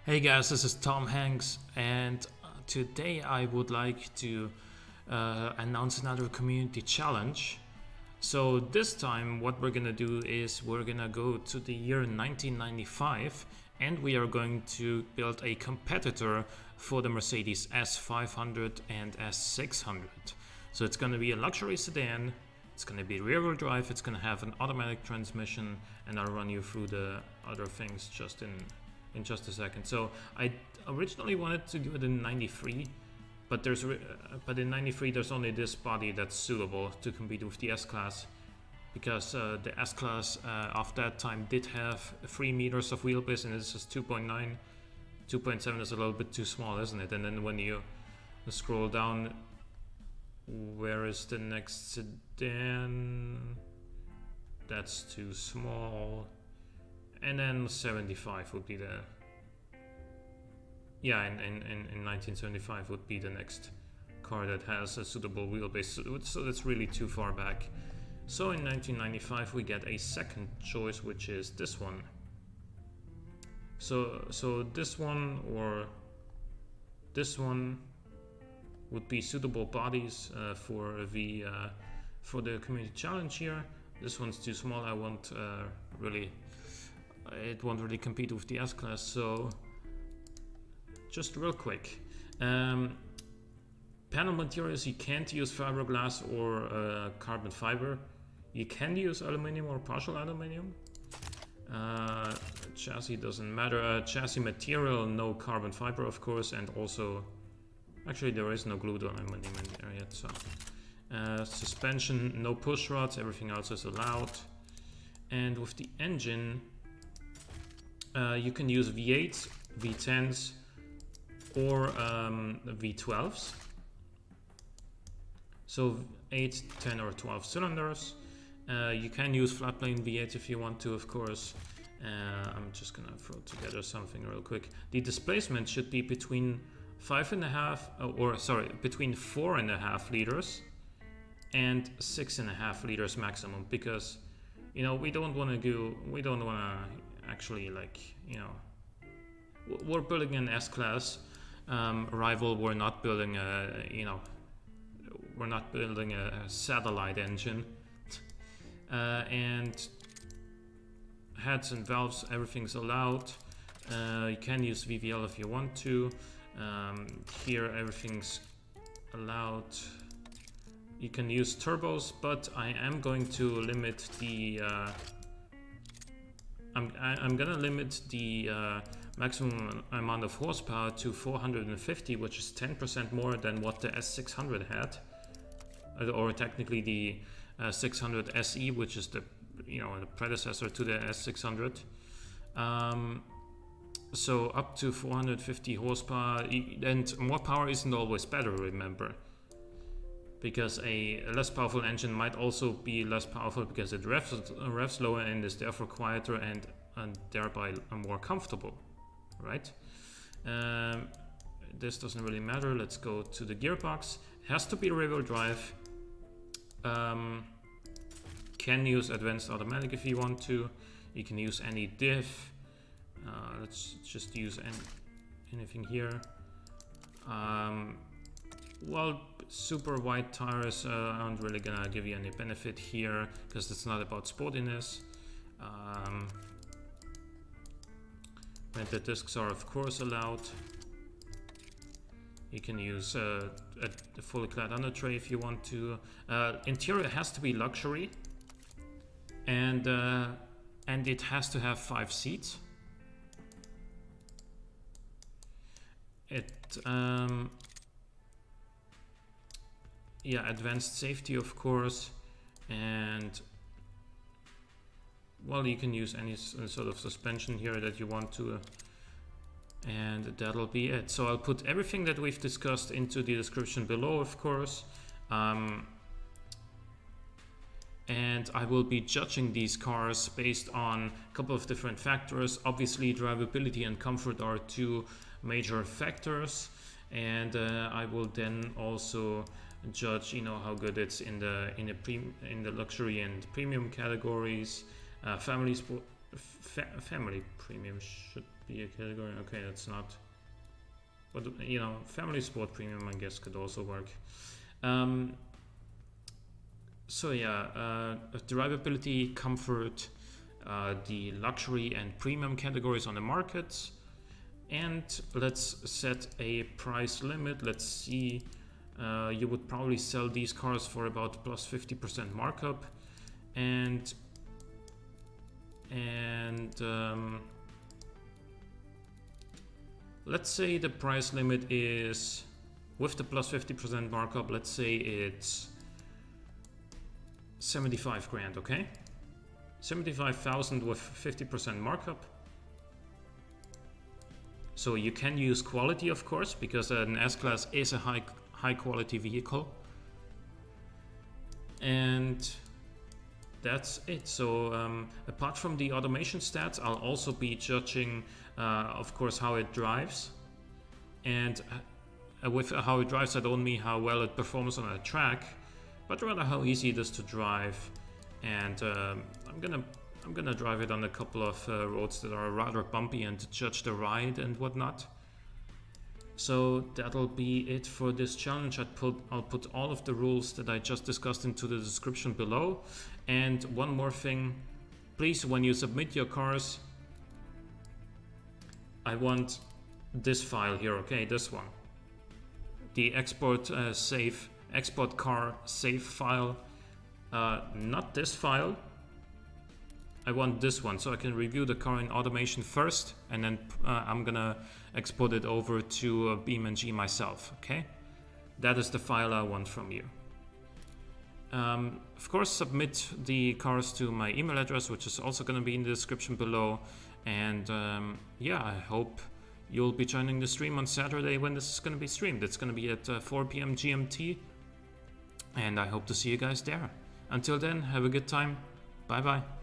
Hey guys, this is Tom Hanks, and today I would like to announce another community challenge. So this time what we're gonna do is we're gonna go to the year 1995 and we are going to build a competitor for the Mercedes S500 and S600. So it's gonna be a luxury sedan, it's gonna be rear-wheel drive, it's gonna have an automatic transmission, and I'll run you through the other things just in just a second. So I originally wanted to do it in 93, but in 93 there's only this body that's suitable to compete with the S-Class, because the S-Class of that time did have 3 meters of wheelbase and this is 2.9. 2.7 is a little bit too small, isn't it? And then when you scroll down, where is the next sedan? That's too small. And then 75 would be the, yeah, in 1975 would be the next car that has a suitable wheelbase, so that's really too far back. So in 1995 we get a second choice, which is this one. So this one or this one would be suitable bodies for the community challenge here. This one's too small. I won't it won't really compete with the S-Class. So just real quick, panel materials, you can't use fiberglass or carbon fiber. You can use aluminum or partial aluminum. Chassis doesn't matter. Chassis material, no carbon fiber of course, and also actually there is no glued aluminum in there yet. So suspension, no push rods, everything else is allowed. And with the engine, you can use V8s, V10s, or V12s. So 8, 10 or 12 cylinders. You can use flat plane V8 if you want to, of course. I'm just gonna throw together something real quick. The displacement should be between between 4.5 liters and 6.5 liters maximum, because you know we don't want to actually, like, you know, we're building an S-Class rival. We're not building a, you know, we're not building a satellite engine. And heads and valves, everything's allowed. You can use VVL if you want to. Here everything's allowed. You can use turbos, but I am going to limit the I'm gonna limit the maximum amount of horsepower to 450, which is 10% more than what the S600 had, or technically the 600 SE, which is the, you know, the predecessor to the S600. So up to 450 horsepower, and more power isn't always better, remember, because a less powerful engine might also be less powerful because it revs lower and is therefore quieter and thereby more comfortable, right? This doesn't really matter. Let's go to the gearbox. It has to be rear-wheel drive. Can use advanced automatic if you want to. You can use any diff. Let's just use anything here. Well, super wide tires aren't really gonna give you any benefit here because it's not about sportiness. Vented discs are of course allowed. You can use a fully clad under tray if you want to. Interior has to be luxury, and it has to have 5 seats. Yeah, advanced safety of course, and well, you can use any sort of suspension here that you want to, and that'll be it. So I'll put everything that we've discussed into the description below, of course, and I will be judging these cars based on a couple of different factors. Obviously drivability and comfort are 2 major factors, and I will then also judge, you know, how good it's in the luxury and premium categories. Family premium should be a category. Okay, that's not. But you know, family sport premium, I guess, could also work. So yeah, drivability, comfort, the luxury and premium categories on the market, and let's set a price limit. Let's see. You would probably sell these cars for about plus 50% markup, and let's say the price limit is, with the plus 50% markup, let's say it's 75 grand, okay? 75,000 with 50% markup. So you can use quality, of course, because an S-Class is a high quality vehicle. And that's it. So apart from the automation stats, I'll also be judging, of course, how it drives. And with how it drives, I don't mean how well it performs on a track, but rather how easy it is to drive. And I'm gonna drive it on a couple of roads that are rather bumpy and judge the ride and whatnot. So that'll be it for this challenge. I'll put all of the rules that I just discussed into the description below. And one more thing, please, when you submit your cars, I want this file here, okay, this one, the export car save file, not this file. I want this one, so I can review the car in automation first, and then I'm gonna export it over to BeamNG myself, okay? That is the file I want from you. Of course, submit the cars to my email address, which is also gonna be in the description below. And yeah, I hope you'll be joining the stream on Saturday when this is gonna be streamed. It's gonna be at 4 p.m. GMT, and I hope to see you guys there. Until then, have a good time. Bye bye.